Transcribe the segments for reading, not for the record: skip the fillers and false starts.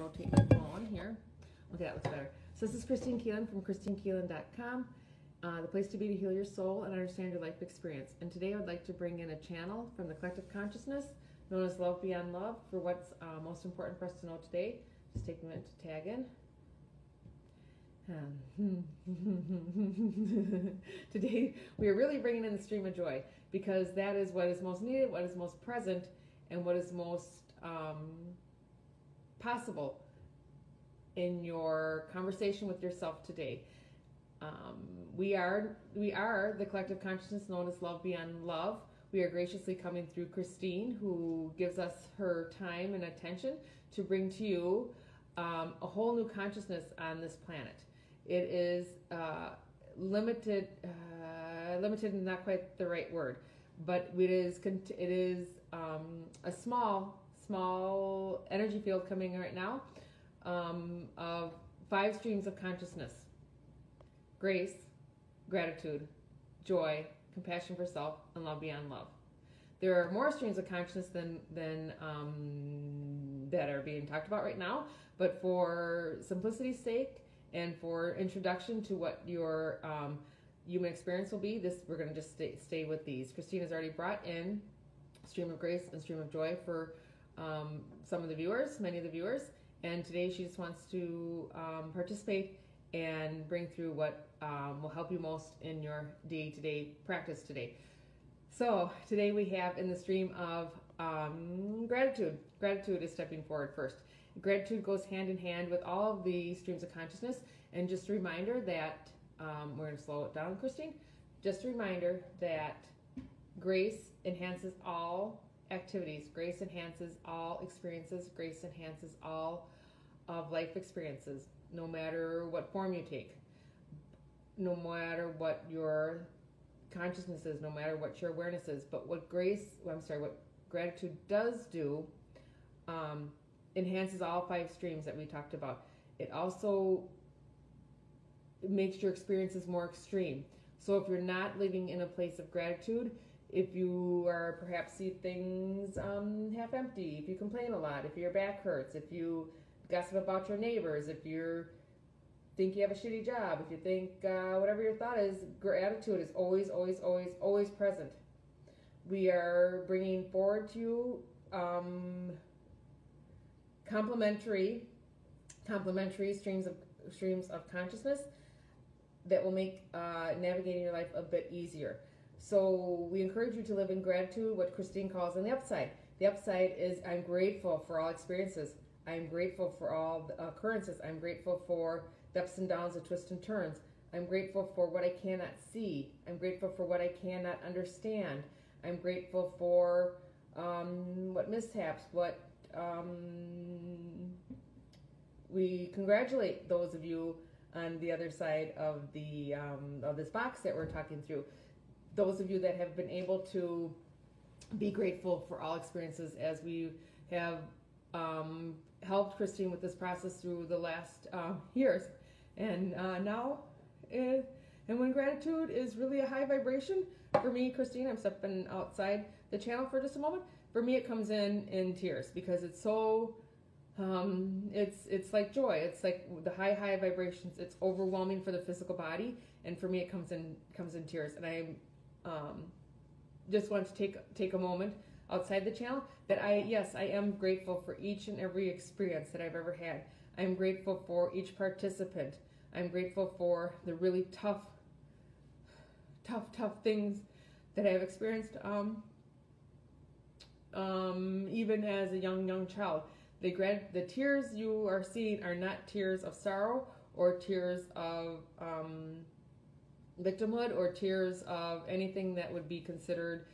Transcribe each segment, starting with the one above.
rotate my phone here. Okay, that looks better. So this is Christine Keelan from ChristineKeelan.com, the place to be to heal your soul and understand your life experience. And today I would like to bring in a channel from the collective consciousness known as Love Beyond Love for what's most important for us to know today. Just take a minute to tag in. Today we are really bringing in the stream of joy because that is what is most needed, what is most present, and what is most possible in your conversation with yourself today. We are the collective consciousness known as Love Beyond Love. We are graciously coming through Christine, who gives us her time and attention to bring to you a whole new consciousness on this planet. It is limited is not quite the right word, but it is a small energy field coming right now of 5 streams of consciousness: grace, gratitude, joy, compassion for self, and love beyond love. There are more streams of consciousness than that are being talked about right now, but for simplicity's sake and for introduction to what your human experience will be, we're going to just stay with these. Christine has already brought in stream of grace and stream of joy for some of the viewers, many of the viewers, and today she just wants to participate and bring through what will help you most in your day-to-day practice today. So today we have in the stream of gratitude. Gratitude is stepping forward first. Gratitude goes hand in hand with all of the streams of consciousness. And just a reminder that, we're going to slow it down, Christine. Just a reminder that grace enhances all activities. Grace enhances all experiences. Grace enhances all of life experiences, no matter what form you take, no matter what your consciousness is, no matter what your awareness is. But what what gratitude does do, enhances all 5 streams that we talked about. It also makes your experiences more extreme. So if you're not living in a place of gratitude, if you are perhaps see things half empty, if you complain a lot, if your back hurts, if you gossip about your neighbors, if you think you have a shitty job, if you think whatever your thought is, gratitude is always, always, always, always present. We are bringing forward to you complementary streams of consciousness that will make navigating your life a bit easier. So we encourage you to live in gratitude, what Christine calls on the upside. The upside is I'm grateful for all experiences. I'm grateful for all the occurrences. I'm grateful for the ups and downs, the twists and turns. I'm grateful for what I cannot see. I'm grateful for what I cannot understand. I'm grateful for what mishaps, we congratulate those of you on the other side of the of this box that we're talking through. Those of you that have been able to be grateful for all experiences, as we have helped Christine with this process through the last years. And now, and when gratitude is really a high vibration, for me, Christine, I'm stepping outside the channel for just a moment. For me, it comes in tears because it's so, it's like joy. It's like the high vibrations. It's overwhelming for the physical body, and for me, it comes in tears. And I just want to take a moment outside the channel that I am grateful for each and every experience that I've ever had. I'm grateful for each participant. I'm grateful for the really tough things that I've experienced, even as a young child. The tears you are seeing are not tears of sorrow or tears of victimhood or tears of anything that would be considered,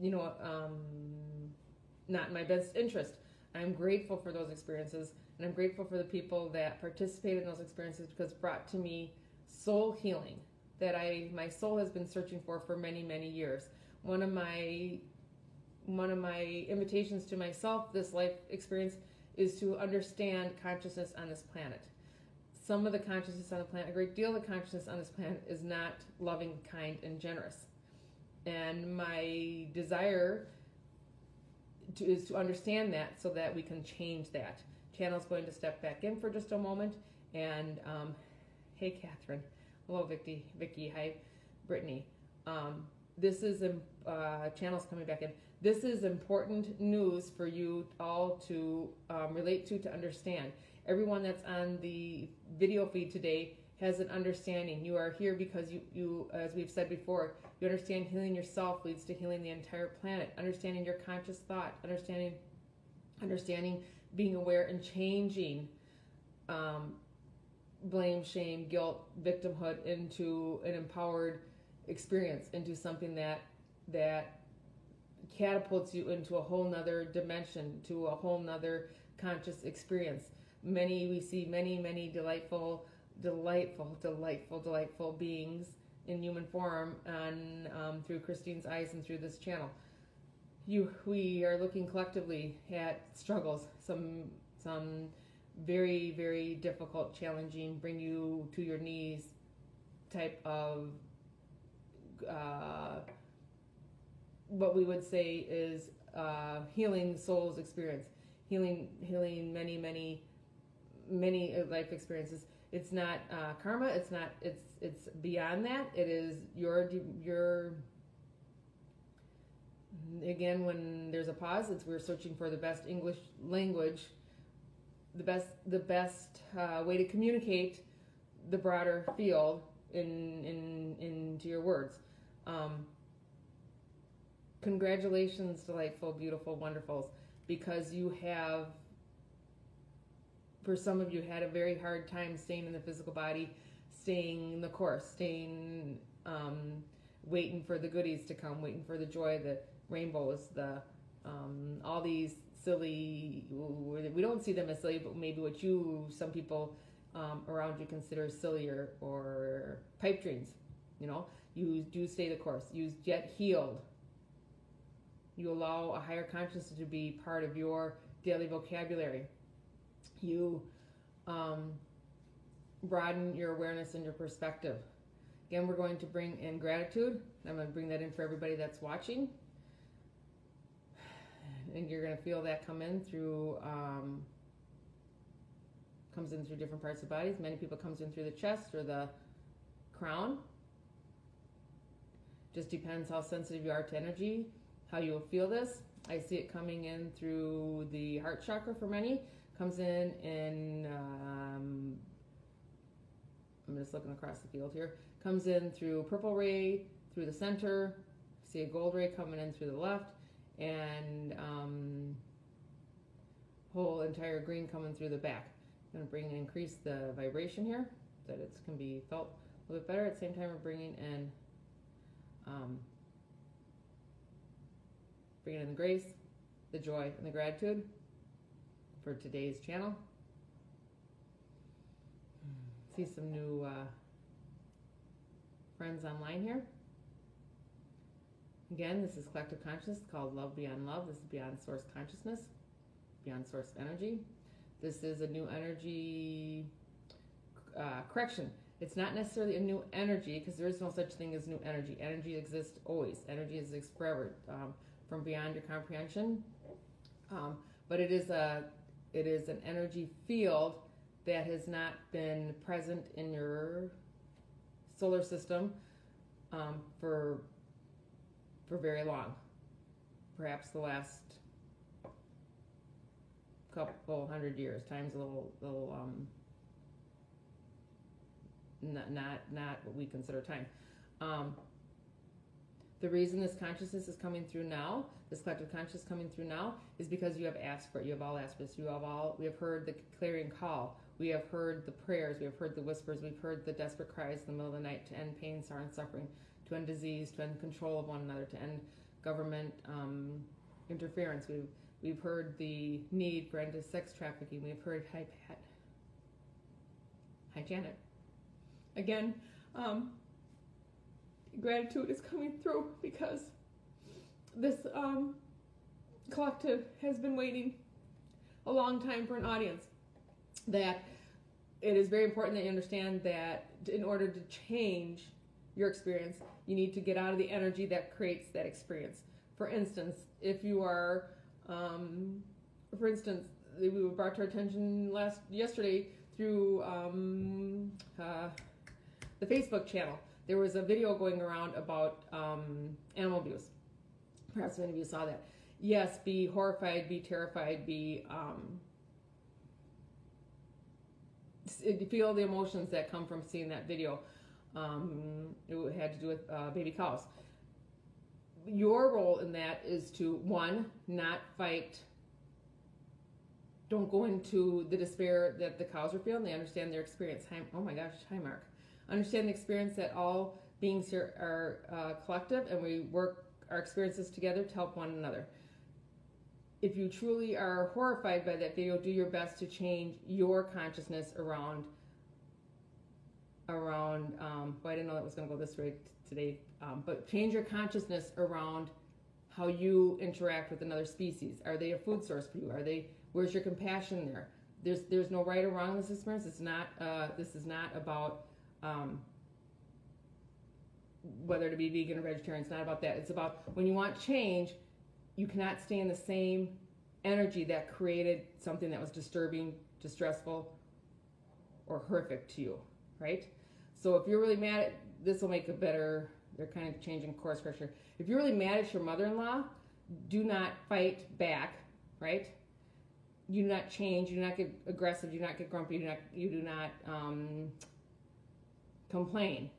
not in my best interest. I'm grateful for those experiences, and I'm grateful for the people that participated in those experiences because it brought to me soul healing that my soul has been searching for many, many years. One of my invitations to myself, this life experience, is to understand consciousness on this planet. Some of the consciousness on the planet, a great deal of the consciousness on this planet is not loving, kind, and generous. And my desire is to understand that so that we can change that. Channel's going to step back in for just a moment. And hey, Catherine. Hello, Vicky. Hi, Brittany. This is Channel's coming back in. This is important news for you all to relate to understand. Everyone that's on the video feed today has an understanding. You are here because you, as we've said before, you understand healing yourself leads to healing the entire planet. Understanding your conscious thought, understanding being aware and changing blame, shame, guilt, victimhood into an empowered experience, into something that catapults you into a whole nother dimension, to a whole nother conscious experience. We see many delightful beings in human form and through Christine's eyes and through this channel. We are looking collectively at struggles, some very, very difficult, challenging, bring you to your knees type of what we would say is healing soul's experience, healing many life experiences. It's not karma. It's beyond that. It is your again, when there's a pause, we're searching for the best English language, the best way to communicate the broader field into your words. Congratulations, delightful, beautiful, wonderfuls, because you have, for some of you, had a very hard time staying in the physical body, staying the course, waiting for the goodies to come, waiting for the joy, the rainbows, all these silly, we don't see them as silly, but maybe what some people around you consider silly or pipe dreams. You do stay the course. You get healed. You allow a higher consciousness to be part of your daily vocabulary. You broaden your awareness and your perspective. Again, we're going to bring in gratitude. I'm going to bring that in for everybody that's watching. And you're going to feel that come in through different parts of the bodies. Many people comes in through the chest or the crown. Just depends how sensitive you are to energy, how you will feel this. I see it coming in through the heart chakra for many. Comes in I'm just looking across the field here. Comes in through purple ray, through the center. See a gold ray coming in through the left, and whole entire green coming through the back. I'm going to increase the vibration here so that it can be felt a little bit better. At the same time, we're bringing in the grace, the joy, and the gratitude for today's channel. See some new friends online here. Again, this is collective consciousness called Love Beyond Love. This is Beyond Source Consciousness, Beyond Source Energy. This is a new energy correction. It's not necessarily a new energy, because there is no such thing as new energy. Energy exists always. Energy exists forever, from beyond your comprehension. But it is an energy field that has not been present in your solar system for very long. Perhaps the last couple hundred years. Time's a little not what we consider time. The reason this consciousness is coming through now, this collective consciousness coming through now, is because you have asked for it. You have all asked for this. We have heard the clarion call. We have heard the prayers. We have heard the whispers. We've heard the desperate cries in the middle of the night to end pain, sorrow, and suffering, to end disease, to end control of one another, to end government interference. We've heard the need for end to sex trafficking. We've heard, hi Pat. Hi Janet. Again, gratitude is coming through because this collective has been waiting a long time for an audience. That it is very important that you understand that in order to change your experience, you need to get out of the energy that creates that experience. For instance, if you are For instance, we were brought to our attention yesterday through the Facebook channel. There was a video going around about animal abuse. Perhaps many of you saw that. Yes, be horrified, be terrified, feel the emotions that come from seeing that video. It had to do with baby cows. Your role in that is to, one, not fight. Don't go into the despair that the cows are feeling. They understand their experience. Oh my gosh, hi Mark. Understand the experience that all beings here are collective, and we work our experiences together to help one another. If you truly are horrified by that video, do your best to change your consciousness around. Well, I didn't know that was going to go this way today, but change your consciousness around how you interact with another species. Are they a food source for you? Where's your compassion there? There's no right or wrong in this experience. This is not about whether to be vegan or vegetarian. It's not about that. It's about when you want change, you cannot stay in the same energy that created something that was disturbing, distressful, or horrific to you, right? So if you're really mad at, this will make a better, they're kind of changing course correction. If you're really mad at your mother-in-law, do not fight back, right? You do not change, you do not get aggressive, you do not get grumpy, you do not complain.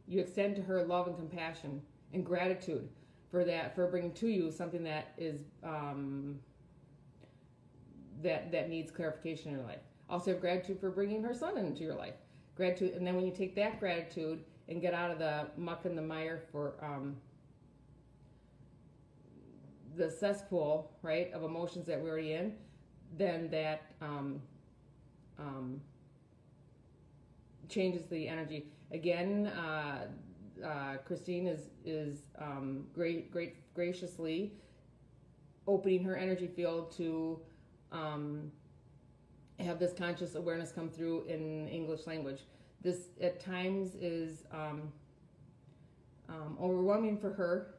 You extend to her love and compassion and gratitude for that, for bringing to you something that is that needs clarification in your life. Also have gratitude for bringing her son into your life. Gratitude, and then when you take that gratitude and get out of the muck and the mire for the cesspool, right, of emotions that we're already in, then that changes the energy. Again, Christine is graciously opening her energy field to have this conscious awareness come through in English language. This at times is overwhelming for her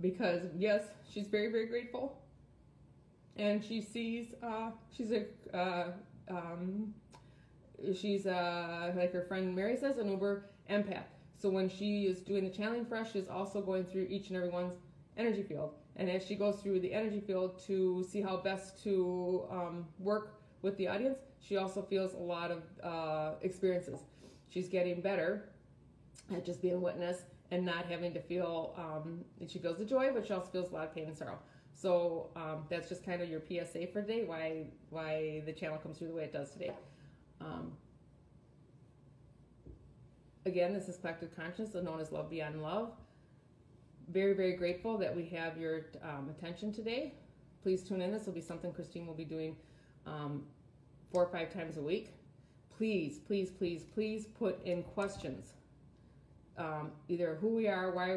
because yes, she's very, very grateful, and she sees she's like her friend Mary says, an uber empath. So when she is doing the channeling for us, she's also going through each and every one's energy field. And as she goes through the energy field to see how best to work with the audience, she also feels a lot of experiences. She's getting better at just being a witness and not having to feel, she feels the joy, but she also feels a lot of pain and sorrow. So that's just kind of your PSA for today, why the channel comes through the way it does today. Again, this is Collective Consciousness, known as Love Beyond Love. Very, very grateful that we have your attention today. Please tune in. This will be something Christine will be doing 4 or 5 times a week. Please, please, please, please put in questions. Either who we are, why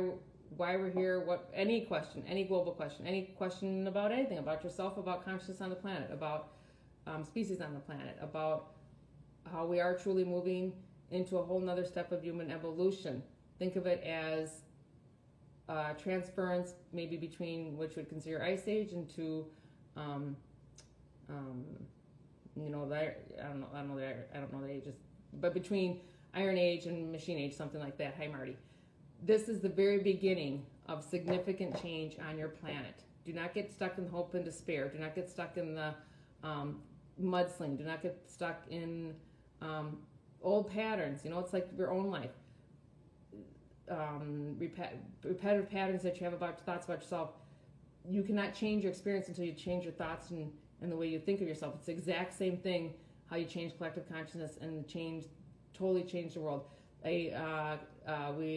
we're here, any question, any global question, any question about anything, about yourself, about consciousness on the planet, about species on the planet, about how we are truly moving into a whole nother step of human evolution. Think of it as transference, maybe between which would consider Ice Age into, I don't know the ages, but between Iron Age and Machine Age, something like that. Hi, Marty. This is the very beginning of significant change on your planet. Do not get stuck in hope and despair. Do not get stuck in the mudsling. Do not get stuck in old patterns. It's like your own life. Repetitive patterns that you have about thoughts about yourself. You cannot change your experience until you change your thoughts and the way you think of yourself. It's the exact same thing, how you change collective consciousness and totally change the world. We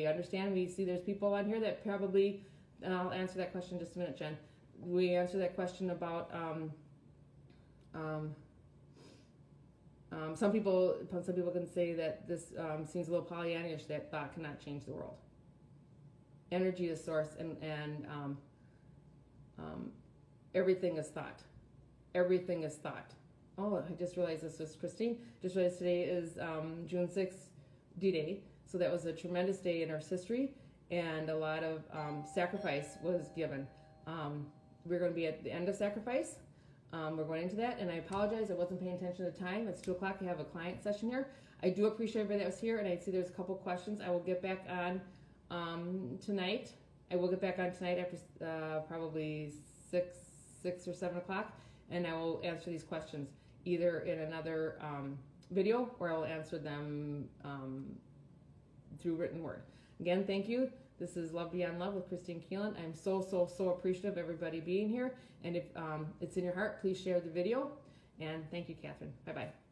understand, we see there's people on here that probably, and I'll answer that question in just a minute, Jen. We answer that question about some people can say that this seems a little Pollyannish, that thought cannot change the world. Energy is source, and everything is thought. Everything is thought. Oh, I just realized this was Christine. Just realized today is June 6th, D-Day. So that was a tremendous day in Earth's history, and a lot of sacrifice was given. we're going to be at the end of sacrifice. We're going into that, and I apologize. I wasn't paying attention to the time. It's 2 o'clock. I have a client session here. I do appreciate everybody that was here, and I see there's a couple questions. I will get back on tonight. I will get back on tonight after probably 6 or 7 o'clock, and I will answer these questions either in another video or I will answer them through written word. Again, thank you. This is Love Beyond Love with Christine Keelan. I'm so appreciative of everybody being here. And if it's in your heart, please share the video. And thank you, Catherine. Bye-bye.